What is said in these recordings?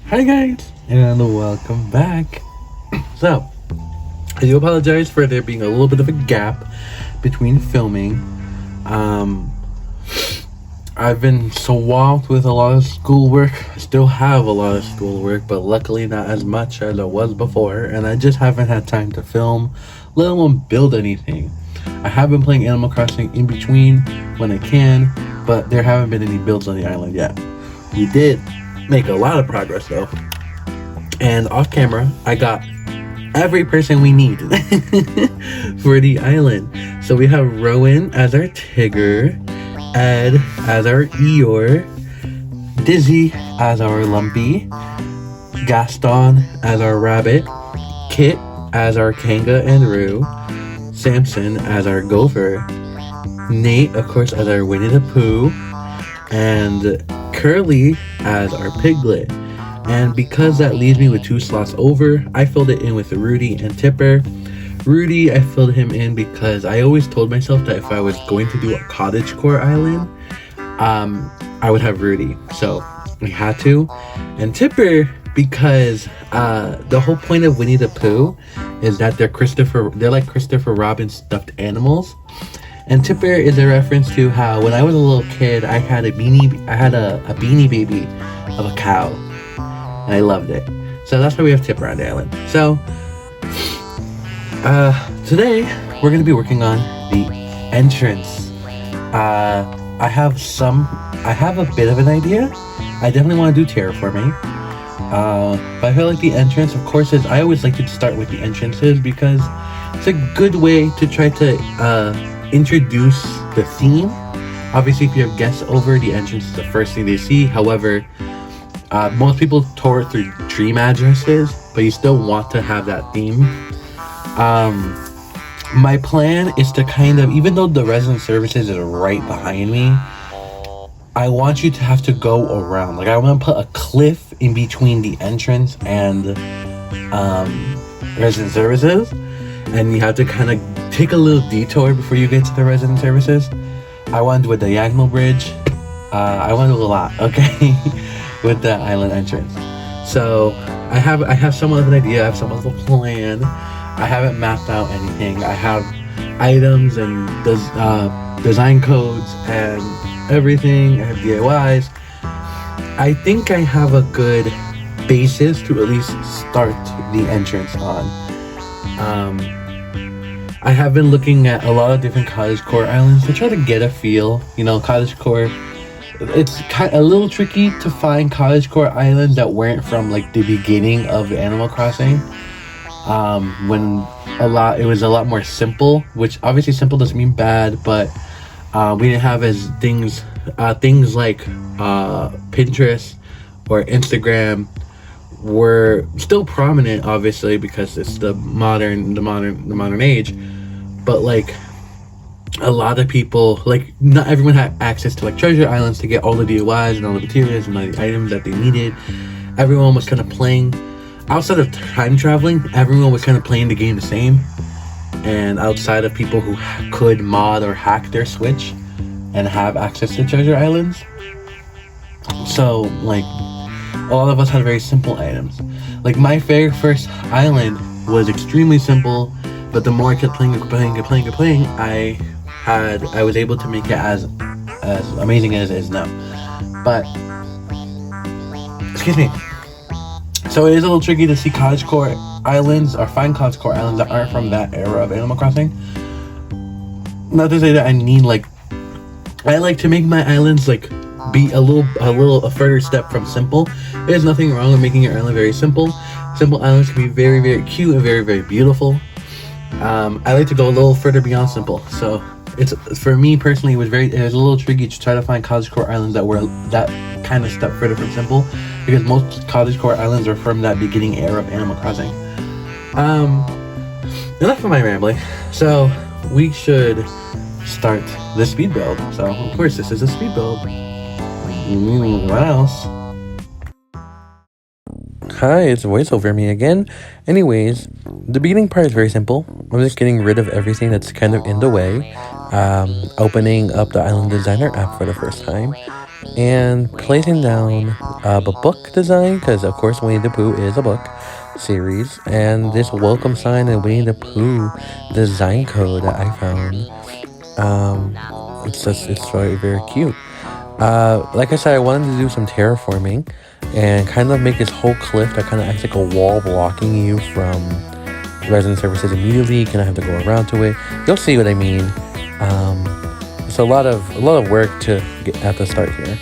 Hi guys, and welcome back. So, I do apologize for there being a little bit of a gap between filming. Um, I've been swamped with a lot of schoolwork. I still have a lot of schoolwork, but luckily not as much as it was before, and I just haven't had time to film, let alone build anything. I have been playing Animal Crossing in between when I can, but there haven't been any builds on the island yet. We did make a lot of progress though. And off camera, I got every person we need for the island. So we have Rowan as our Tigger, Ed as our Eeyore, Dizzy as our Lumpy, Gaston as our Rabbit, Kit as our Kanga and Roo, Samson as our Gopher, Nate, of course, as our Winnie the Pooh, and Curly as our Piglet. And because that leaves me with 2 slots over, I filled it in with Rudy and Tipper. Rudy, I filled him in because I always told myself that if I was going to do a cottagecore island, I would have Rudy. So we had to. And Tipper, because the whole point of Winnie the Pooh is that they're like Christopher Robin stuffed animals. And Tipper is a reference to how when I was a little kid, I had a beanie baby of a cow, and I loved it. So that's why we have Tipper on the island. So today we're gonna be working on the entrance. I have a bit of an idea. I definitely want to do terraforming. But I feel like the entrance, of course, I always like to start with the entrances because it's a good way to try to introduce the theme. Obviously, if you have guests over, the entrance is the first thing they see. However, most people tour through dream addresses, but you still want to have that theme. My plan is to kind of, even though the resident services is right behind me, I want you to have to go around. Like, I want to put a cliff in between the entrance and resident services, and you have to kind of take a little detour before you get to the resident services. I want to do a diagonal bridge. I want to do a lot, okay, with the island entrance. So I have somewhat of an idea. I have somewhat of a plan. I haven't mapped out anything. I have items and design codes and everything. I have DIYs. I think I have a good basis to at least start the entrance on. I have been looking at a lot of different cottagecore islands to try to get a feel. You know, cottagecore, it's a little tricky to find cottagecore islands that weren't from like the beginning of Animal Crossing. When it was a lot more simple, which obviously simple doesn't mean bad, but we didn't have as things like Pinterest or Instagram were still prominent, obviously, because it's the modern age. But like a lot of people, like not everyone had access to like treasure islands to get all the DIYs and all the materials and all the items that they needed. Everyone was kind of playing outside of time traveling. Everyone was kind of playing the game the same, and outside of people who could mod or hack their Switch and have access to treasure islands. So like a lot of us had very simple items. Like my very first island was extremely simple, but the more I kept playing, I was able to make it as amazing as it is now. But excuse me. So it is a little tricky to see cottagecore islands or find cottagecore islands that aren't from that era of Animal Crossing. Not to say that I like to make my islands like be a further step from simple. There's nothing wrong with making your island very simple. Simple islands can be very, very cute and very, very beautiful. I like to go a little further beyond simple. So it's, for me personally, it was a little tricky to try to find cottagecore islands that were that kind of step further from simple, because most cottagecore islands are from that beginning era of Animal Crossing. Enough of my rambling. So we should start the speed build. So of course this is a speed build. What else? Hi, it's voiceover me again. Anyways, the beginning part is very simple. I'm just getting rid of everything that's kind of in the way. Opening up the Island Designer app for the first time. and placing down the book design, because of course Winnie the Pooh is a book series, and this welcome sign and Winnie the Pooh design code that I found. It's very, very cute. Like I said, I wanted to do some terraforming and kind of make this whole cliff that kind of acts like a wall blocking you from resident services immediately. You kind of have to go around to it. You'll see what I mean. It's a lot of work to get at the start here.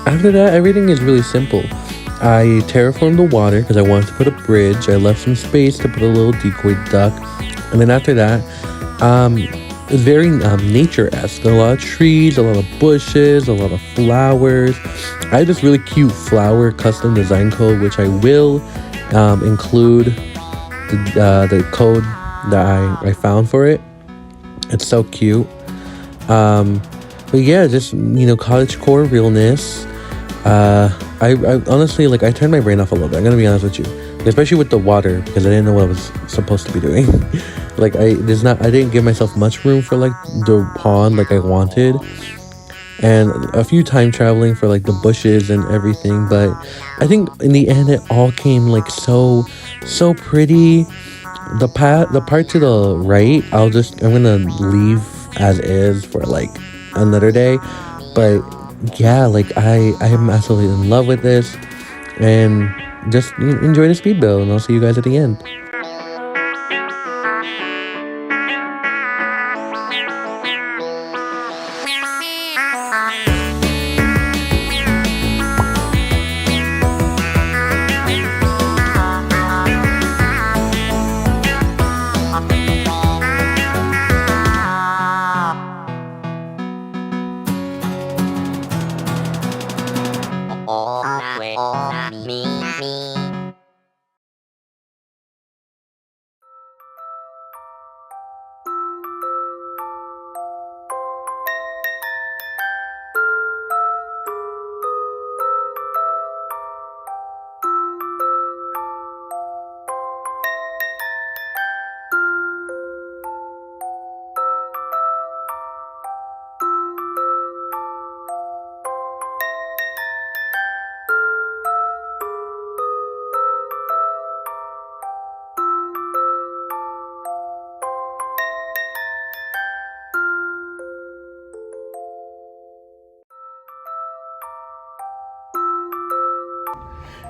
After that, everything is really simple. I terraformed the water because I wanted to put a bridge. I left some space to put a little decoy duck. And then after that, it's very nature-esque. A lot of trees, a lot of bushes, a lot of flowers. I have this really cute flower custom design code, which I will include the code that I found for it. It's so cute. But yeah, just, cottagecore realness. I honestly, I turned my brain off a little bit. I'm gonna be honest with you, especially with the water, because I didn't know what I was supposed to be doing. I didn't give myself much room for the pond like I wanted, and a few time traveling for the bushes and everything. But I think in the end it all came so pretty. The part to the right, I'm gonna leave as is for another day. But yeah, I am absolutely in love with this, and just enjoy the speed build, and I'll see you guys at the end.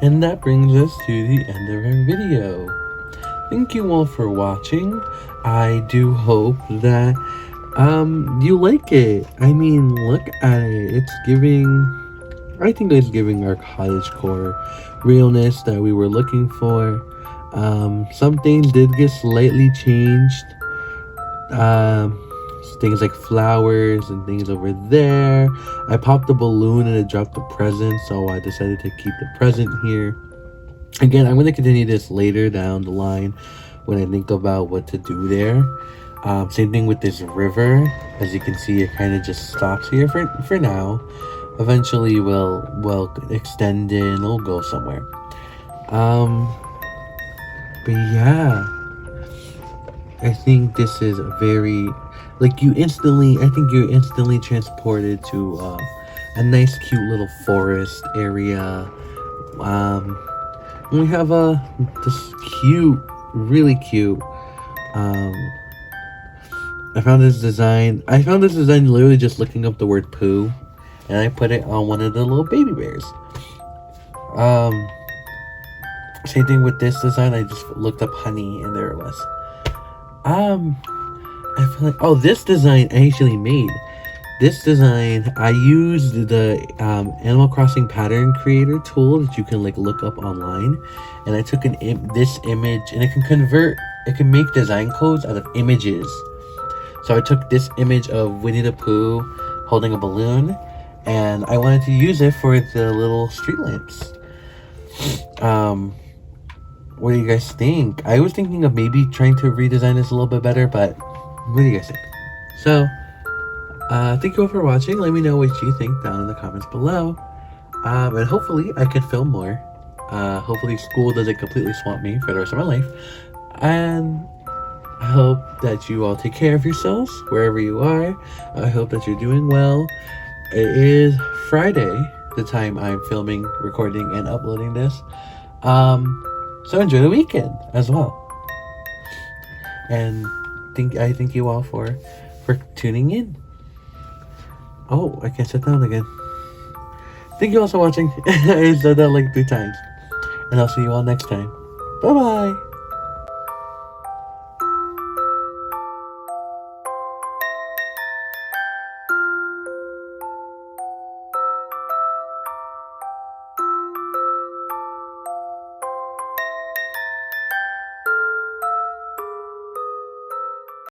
And that brings us to the end of our video. Thank you all for watching. I do hope that you like it. I mean, look at it. I think it's giving our cottagecore realness that we were looking for. Some things did get slightly changed. Things like flowers and things over there. I popped the balloon and it dropped the present, so I decided to keep the present here. Again, I'm going to continue this later down the line when I think about what to do there. Same thing with this river. As you can see, it kind of just stops here for now. Eventually we'll extend it and it'll go somewhere. But yeah, I think this is very you're instantly transported to a nice cute little forest area. We have this really cute I found this design literally just looking up the word Pooh, and I put it on one of the little baby bears. Same thing with this design. I just looked up honey and there it was. I feel this design I actually made. this design, I used the Animal Crossing pattern creator tool that you can like look up online, and I took this image, and it can make design codes out of images. So I took this image of Winnie the Pooh holding a balloon, and I wanted to use it for the little street lamps. What do you guys think? I was thinking of maybe trying to redesign this a little bit better, but what do you guys think? So, thank you all for watching. Let me know what you think down in the comments below. And hopefully I can film more. Hopefully school doesn't completely swamp me for the rest of my life. And I hope that you all take care of yourselves wherever you are. I hope that you're doing well. It is Friday, the time I'm filming, recording, and uploading this. So enjoy the weekend as well. And I thank you all for tuning in. Oh, I can't sit down again. Thank you all for watching. I said that like 3 times. And I'll see you all next time. Bye-bye.